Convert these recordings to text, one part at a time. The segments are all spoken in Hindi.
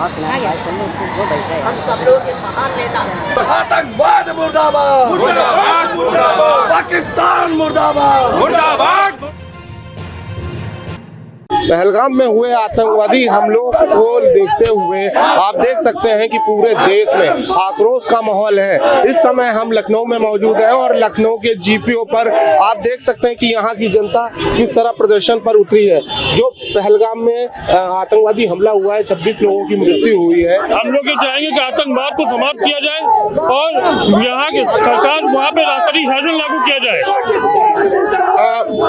हम सब लोग के महान नेता। आतंकवाद मुर्दाबाद, मुर्दाबाद मुर्दाबाद, पाकिस्तान मुर्दाबाद, मुर्दाबाद। पहलगाम में हुए आतंकवादी हमलों को देखते हुए आप देख सकते हैं कि पूरे देश में आक्रोश का माहौल है। इस समय हम लखनऊ में मौजूद हैं और लखनऊ के जीपीओ पर आप देख सकते हैं कि यहाँ की जनता किस तरह प्रदर्शन पर उतरी है। जो पहलगाम में आतंकवादी हमला हुआ है, 26 लोगों की मृत्यु हुई है। हम लोग ये चाहेंगे कि आतंकवाद को समाप्त किया जाए और यहाँ की सरकार वहाँ पे राष्ट्रपति शासन लागू किया जाए।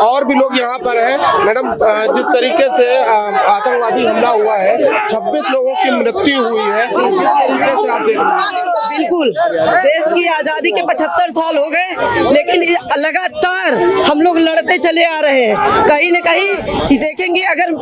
और भी लोग यहाँ पर हैं। मैडम, जिस तरीके से आतंकवादी हमला हुआ है, 26 लोगों की मृत्यु हुई है, किस तरीके से आप देख रहे हैं? बिल्कुल, देश की आजादी के 75 साल हो गए, लेकिन लगातार हम लोग लड़ते चले आ रहे हैं। कहीं न कहीं देखेंगे, अगर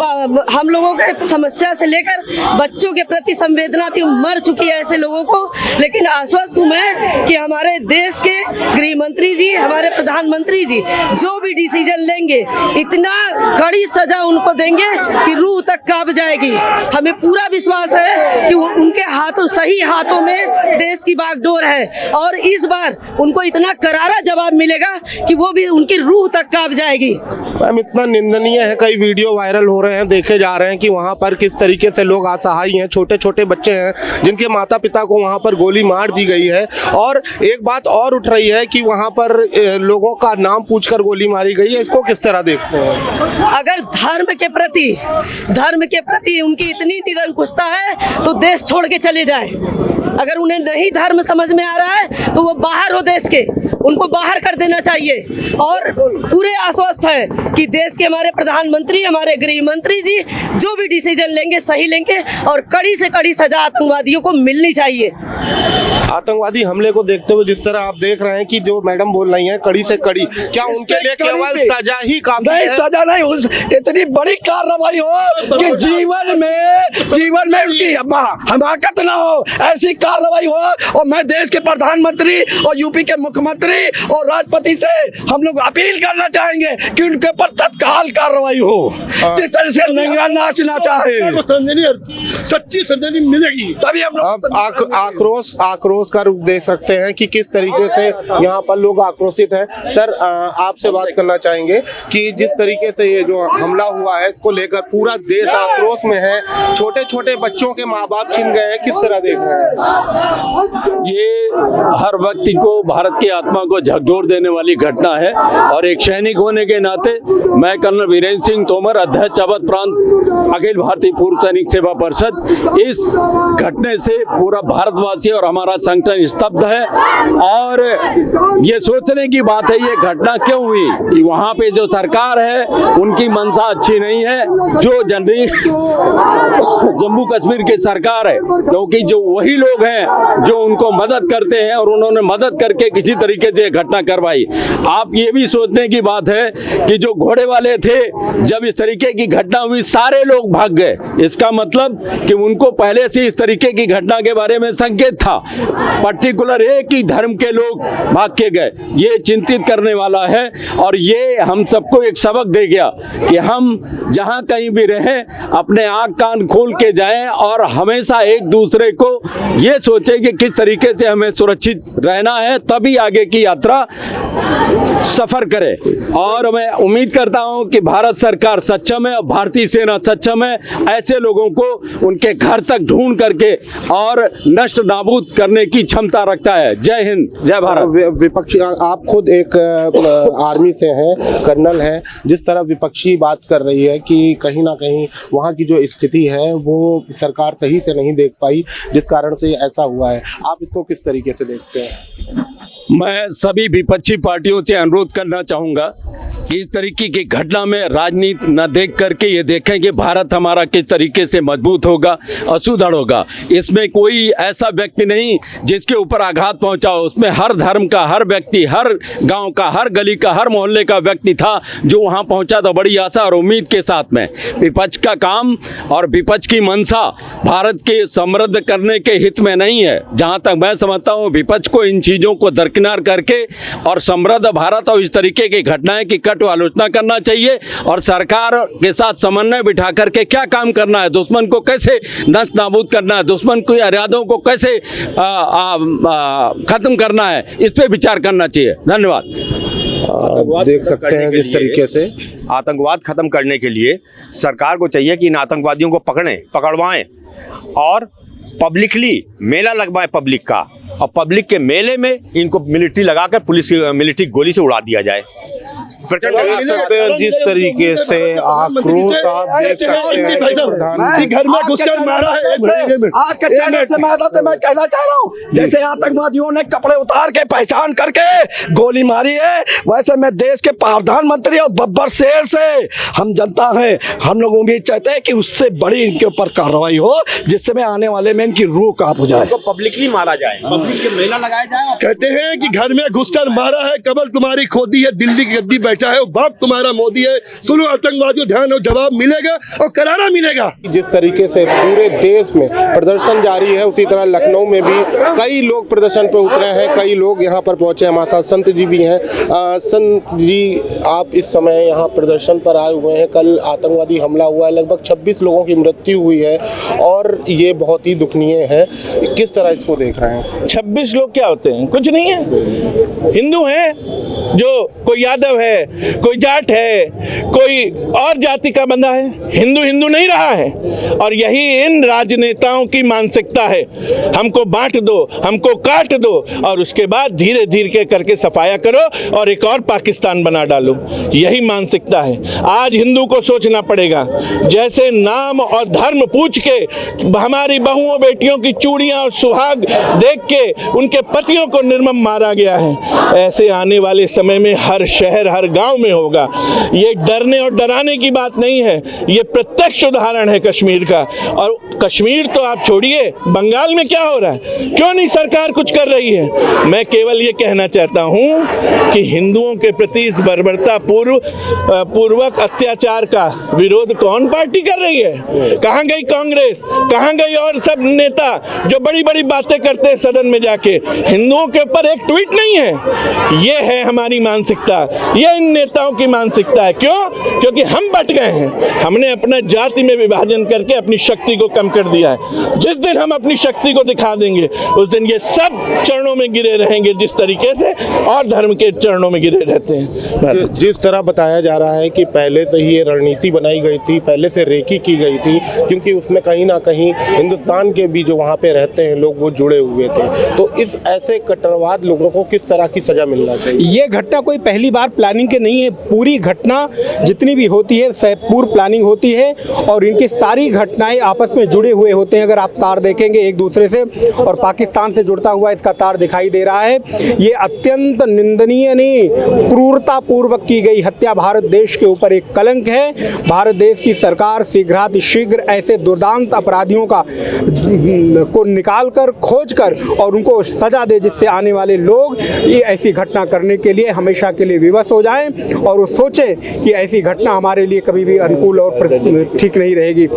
हम लोगों के समस्या से लेकर बच्चों के प्रति संवेदना भी मर चुकी है ऐसे लोगों को, लेकिन आश्वस्त हूँ मैं कि हमारे देश के गृह मंत्री जी, हमारे प्रधानमंत्री जी जो भी डिसीजन लेंगे, इतना कड़ी सजा उनको देंगे कि रूह तक कांप जाएगी। हमें पूरा विश्वास है कि उनके हाथों, सही हाथों में देश की बागडोर है और इस बार उनको इतना करारा जवाब मिलेगा कि वो भी उनकी रूह तक कांप जाएगी। मैम, इतना निंदनीय है, कई वीडियो वायरल हो रहे हैं, देखे जा रहे हैं कि वहाँ पर किस तरीके से लोग असहाय हैं, छोटे छोटे बच्चे हैं जिनके माता पिता को वहाँ पर गोली मार दी गई है। और एक बात और उठ रही है कि वहाँ पर लोगों का नाम पूछकर गोली मारी गई है। इसको किस तरह देखते हैं? अगर धर्म के प्रति उनकी इतनी निरंकुशता है तो देश छोड़ के चले जाए। अगर उन्हें नहीं धर्म समझ में आ रहा है तो वो बाहर हो देश के, उनको बाहर कर देना चाहिए। और पूरे आश्वस्त है कि देश के हमारे प्रधानमंत्री, हमारे गृह मंत्री जी जो भी डिसीजन लेंगे सही लेंगे और कड़ी से कड़ी सजा आतंकवादियों को मिलनी चाहिए। आतंकवादी हमले को देखते हुए जिस तरह आप देख रहे हैं कि जो मैडम बोल रही हैं कड़ी से कड़ी, क्या उनके लिए केवल सजा ही काफी है? सजा नहीं, इतनी बड़ी कार्रवाई हो कि जीवन में उनकी हमाकत ना हो, ऐसी कार्रवाई हो। और मैं देश के प्रधानमंत्री और यूपी के मुख्यमंत्री और राष्ट्रपति से हम लोग अपील करना चाहेंगे कि उनके ऊपर तत्काल कार्रवाई हो। जिस तरह से नंगा नाचना चाहे, सच्ची सजा मिलेगी तभी हम लोग आक्रोश का रूप दे सकते हैं कि किस तरीके से यहाँ पर लोग आक्रोशित हैं। सर, आपसे बात करना चाहेंगे कि जिस तरीके से ये जो हमला हुआ है इसको लेकर पूरा देश आक्रोश में है, छोटे छोटे बच्चों के माँ बाप छिन गए हैं, किस तरह देख रहे हैं? ये हर व्यक्ति को, भारत की आत्मा को झकझोर देने वाली घटना है और एक सैनिक होने के नाते मैं कर्नल वीरेंद्र सिंह तोमर, अध्यक्ष अवध प्रांत अखिल भारतीय पूर्व सैनिक सेवा परिषद, इस घटने से पूरा भारतवासी और हमारा संगठन स्तब्ध है। और ये सोचने की बात है ये घटना क्यों हुई कि वहाँ पे जो सरकार है उनकी मंशा अच्छी नहीं है, जो जम्मू कश्मीर की सरकार है, क्योंकि जो वही लोग हैं जो उनको मदद करते हैं और उन्होंने मदद करके किसी तरीके से घटना करवाई। आप ये भी सोचने की बात है कि जो घोड़े वाले थे, जब इस तरीके की घटना हुई सारे लोग भाग गए, इसका मतलब कि उनको पहले से इस तरीके की घटना के बारे में संकेत था। पर्टिकुलर एक ही धर्म के लोग भाग के गए, ये चिंतित करने वाला है और ये हम सबको एक सबक दे गया कि हम जहां कहीं भी रहें अपने आँख कान खोल के जाएं और हमेशा एक दूसरे को ये सोचें कि किस तरीके से हमें सुरक्षित रहना है, तभी आगे की यात्रा सफर करे। और मैं उम्मीद करता हूं कि भारत सरकार सक्षम है और भारतीय सेना सक्षम है ऐसे लोगों को उनके घर तक ढूंढ करके और नष्ट नाबूद करने की क्षमता रखता है। जय हिंद, जय भारत। विपक्षी, आप खुद एक आर्मी से हैं, कर्नल हैं, जिस तरह विपक्षी बात कर रही है कि कहीं ना कहीं वहाँ की जो स्थिति है वो सरकार सही से नहीं देख पाई, जिस कारण से ऐसा हुआ है, आप इसको किस तरीके से देखते हैं? मैं सभी विपक्षी पार्टियों से अनुरोध करना चाहूँगा कि इस तरीके की घटना में राजनीति न देख करके ये देखें कि भारत हमारा किस तरीके से मजबूत होगा और सुदृढ़ होगा। इसमें कोई ऐसा व्यक्ति नहीं जिसके ऊपर आघात पहुंचा, उसमें हर धर्म का, हर व्यक्ति, हर गांव का, हर गली का, हर मोहल्ले का व्यक्ति था जो वहां पहुंचा था बड़ी आशा और उम्मीद के साथ में। विपक्ष का काम और विपक्ष की मंशा भारत के समृद्ध करने के हित में नहीं है। जहां तक मैं समझता हूं, विपक्ष को इन चीज़ों को दरकिनार करके और समृद्ध भारत और इस तरीके की घटनाएं की कट आलोचना करना चाहिए और सरकार के साथ समन्वय बिठा करके क्या काम करना है, दुश्मन को कैसे नष्ट नाबूद करना है, दुश्मन की इरादों को कैसे खत्म करना है, इस पे विचार करना चाहिए। धन्यवाद। देख सकते हैं जिस तरीके से आतंकवाद खत्म करने के लिए सरकार को चाहिए कि इन आतंकवादियों को पकड़वाएं और पब्लिकली मेला लगवाएं पब्लिक का, और पब्लिक के मेले में इनको मिलिट्री लगाकर पुलिस मिलिट्री गोली से उड़ा दिया जाए। देख सकते हैं जिस तरीके से आक्रोश आप देख सकते हैं घर में घुसकर मारा है। आज के चैनल से मैं कहना चाह रहा हूँ, जैसे आतंकवादियों ने कपड़े उतार के पहचान करके गोली मारी है, वैसे मैं देश के प्रधानमंत्री और बब्बर शेर से हम जनता है, हम लोग उम्मीद चाहते हैं कि उससे बड़ी इनके ऊपर कार्रवाई हो, जिससे में आने वाले में इनकी रूह कांप जाए, पब्लिकली मारा जाए, पब्लिक के मेला लगाया जाए। कहते हैं कि घर में घुसकर मारा है, कमल तुम्हारी खोदी है, दिल्ली की गद्दी बैठा है, बाप तुम्हारा मोदी है। सुनो आतंकवादियों, ध्यान और जवाब मिलेगा और करारा मिलेगा। जिस तरीके से पूरे देश में प्रदर्शन जारी है, उसी तरह लखनऊ में भी कई लोग प्रदर्शन पर उतरे हैं, कई लोग यहाँ पर पहुंचे। हमारे साथ संत जी भी हैं। संत जी, आप इस समय यहाँ प्रदर्शन पर आए हुए हैं। कल आतंकवादी हमला हुआ है, लगभग 26 लोगों की मृत्यु हुई है और ये बहुत ही दुखनीय है। किस तरह इसको देख रहे हैं? 26 लोग क्या होते हैं? कुछ नहीं है। हिंदू हैं, जो कोई यादव है, कोई जाट है, कोई और जाति का बंदा है, हिंदू हिंदू नहीं रहा है। और यही इन राजनेताओं की मानसिकता है, हमको बांट दो, हमको काट दो और उसके बाद धीरे धीरे करके सफाया करो और एक और पाकिस्तान बना डालो। यही मानसिकता है। आज हिंदू को सोचना पड़ेगा। जैसे नाम और धर्म पूछ के हमारी बहुओं बेटियों की चूड़ियां और सुहाग देख के उनके पतियों को निर्मम मारा गया है, ऐसे आने वाले समय में हर शहर, हर गांव में होगा। ये डरने और डराने की बात नहीं है, ये प्रत्यक्ष उदाहरण है कश्मीर का। और कश्मीर तो आप छोड़िए, बंगाल में क्या हो रहा है, क्यों नहीं सरकार कुछ कर रही है? मैं केवल ये कहना चाहता हूं कि हिंदुओं के प्रति इस बर्बरता पूर्वक अत्याचार का विरोध कौन पार्टी कर रही है? कहां गई कांग्रेस, कहां गई और सब नेता जो बड़ी बड़ी बातें करते हैं सदन में जाके? हिंदुओं के ऊपर एक ट्वीट नहीं है। ये है हमारी मानसिकता, ये इन नेताओं की मानसिकता है। क्यों? क्योंकि हम बट गए हैं। हमने अपना जाति में विभाजन करके अपनी शक्ति को कम कर दिया है। जिस दिन हम अपनी शक्ति को दिखा देंगे, उस दिन ये सब चरणों में गिरे रहेंगे, जिस तरीके से और धर्म के चरणों में गिरे रहते हैं। जिस तरह बताया जा रहा है कि पहले से ही ये रणनीति बनाई गई थी, पहले से रेकी की गई थी, क्योंकि उसमें कहीं ना कहीं हिंदुस्तान के भी जो वहाँ पे रहते हैं लोग, वो जुड़े हुए थे। तो इस ऐसे कट्टरवाद लोगों को किस तरह की सजा मिलना चाहिए? ये घटना कोई पहली बार प्लानिंग के नहीं है। पूरी घटना जितनी भी होती है पूर्व प्लानिंग होती है और इनकी सारी घटनाएं आपस में जुड़े हुए होते हैं। अगर आप तार देखेंगे एक दूसरे से, और पाकिस्तान से जुड़ता हुआ इसका तार दिखाई दे रहा है। ये अत्यंत निंदनीय नहीं, क्रूरता पूर्वक की गई हत्या भारत देश के ऊपर एक कलंक है। भारत देश की सरकार शीघ्र ऐसे दुर्दांत अपराधियों को निकाल कर, खोज कर और उनको सजा दे, जिससे आने वाले लोग ये ऐसी घटना करने के लिए हमेशा के लिए विवश हो जाएं और वो सोचें कि ऐसी घटना हमारे लिए कभी भी अनुकूल और ठीक नहीं रहेगी।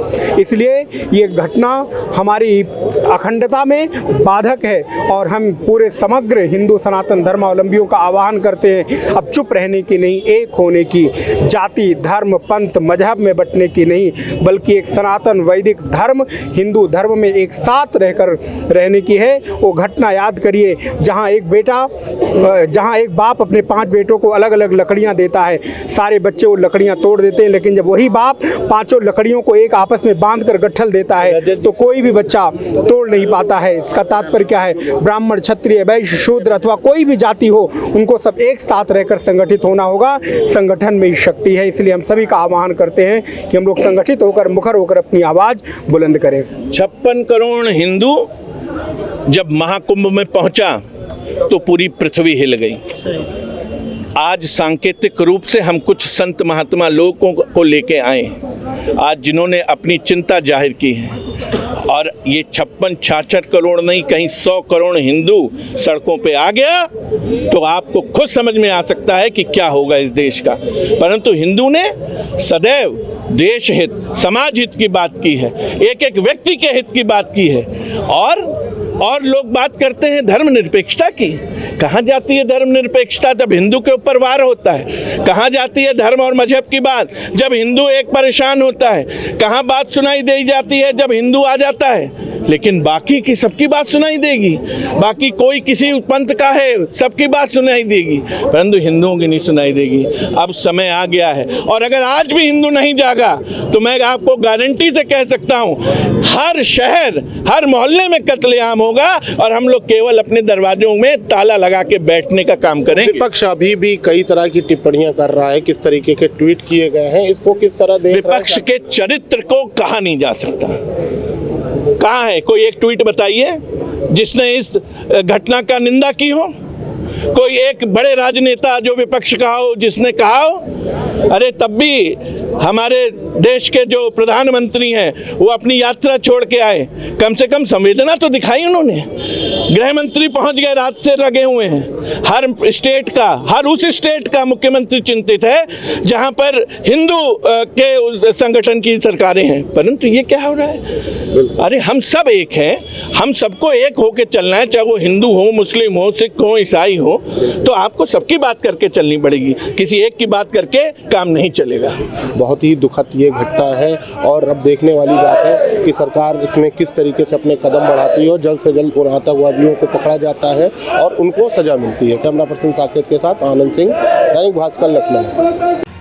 इसलिए ये घटना हमारी अखंडता में बाधक है और हम पूरे समग्र हिंदू सनातन धर्मावलंबियों का आह्वान करते हैं, अब चुप रहने की नहीं, एक होने की, जाति धर्म पंथ मजहब में बंटने की नहीं, बल्कि एक सनातन वैदिक धर्म हिंदू धर्म में एक साथ रहकर रहने की है। वो घटना याद करिए, जहाँ एक बाप अपने 5 बेटों को अलग अलग लकड़ियाँ देता है, सारे बच्चे वो लकड़ियाँ तोड़ देते हैं, लेकिन जब वही बाप 5 लकड़ियों को एक आपस में बांध कर गट्ठल देता है तो कोई भी बच्चा तोड़ नहीं पाता है। इसका तात्पर्य क्या है? ब्राह्मण, क्षत्रिय, वैश्य, शूद्र अथवा कोई भी जाति हो, उनको सब एक साथ रहकर संगठित होना होगा। संगठन में ही शक्ति है। इसलिए हम सभी का आह्वान करते हैं कि हम लोग संगठित होकर, मुखर होकर अपनी आवाज़ बुलंद करें। 56 करोड़ हिंदू जब महाकुंभ में पहुंचा तो पूरी पृथ्वी हिल गई। आज सांकेतिक रूप से हम कुछ संत महात्मा लोगों को लेके आए आज जिन्होंने अपनी चिंता जाहिर की है, और ये 56-66 करोड़ नहीं, कहीं 100 करोड़ हिंदू सड़कों पे आ गया तो आपको खुद समझ में आ सकता है कि क्या होगा इस देश का। परंतु हिंदू ने सदैव देश हित, समाज हित की बात की है, एक एक व्यक्ति के हित की बात की है। और लोग बात करते हैं धर्मनिरपेक्षता की। कहाँ जाती है धर्मनिरपेक्षता जब हिंदू के ऊपर वार होता है? कहाँ जाती है धर्म और मजहब की बात जब हिंदू एक परेशान होता है? कहाँ बात सुनाई दी जाती है जब हिंदू आ जाता है? लेकिन बाकी की सबकी बात सुनाई देगी। बाकी कोई किसी पंथ का है, सबकी बात सुनाई देगी, परंतु हिंदुओं की नहीं सुनाई देगी। अब समय आ गया है, और अगर आज भी हिंदू नहीं जागा तो मैं आपको गारंटी से कह सकता हूँ हर शहर, हर मोहल्ले में कत्लेआम होगा, और हम लोग केवल अपने दरवाजों में ताला लगा के बैठने का काम करेंगे। विपक्ष अभी भी कई तरह की टिप्पणियां कर रहा है, किस तरीके के ट्वीट किए गए हैं, इसको किस तरह देख रहा है? विपक्ष के चरित्र को कहा नहीं जा सकता। कहाँ है कोई एक ट्वीट बताइए जिसने इस घटना का निंदा की हो? कोई एक बड़े राजनेता जो विपक्ष का हो जिसने कहा हो? अरे तब भी हमारे देश के जो प्रधानमंत्री हैं वो अपनी यात्रा छोड़ के आए, कम से कम संवेदना तो दिखाई उन्होंने। गृह मंत्री पहुंच गए, रात से लगे हुए हैं। हर स्टेट का, हर उस स्टेट का मुख्यमंत्री चिंतित है जहां पर हिंदू के संगठन की सरकारें हैं, परंतु ये क्या हो रहा है? अरे हम सब एक हैं, हम सबको एक होकर चलना है, चाहे वो हिंदू हो, मुस्लिम हो, सिख हो, ईसाई हो, तो आपको सबकी बात करके चलनी पड़ेगी, किसी एक की बात करके काम नहीं चलेगा। बहुत ही दुखद ये घटना है, और अब देखने वाली बात है कि सरकार इसमें किस तरीके से अपने कदम बढ़ाती है और जल्द से जल्द उन आतंकवादियों को पकड़ा जाता है और उनको सजा मिलती है। कैमरा पर्सन साकेत के साथ आनंद सिंह, दैनिक भास्कर, लखनऊ।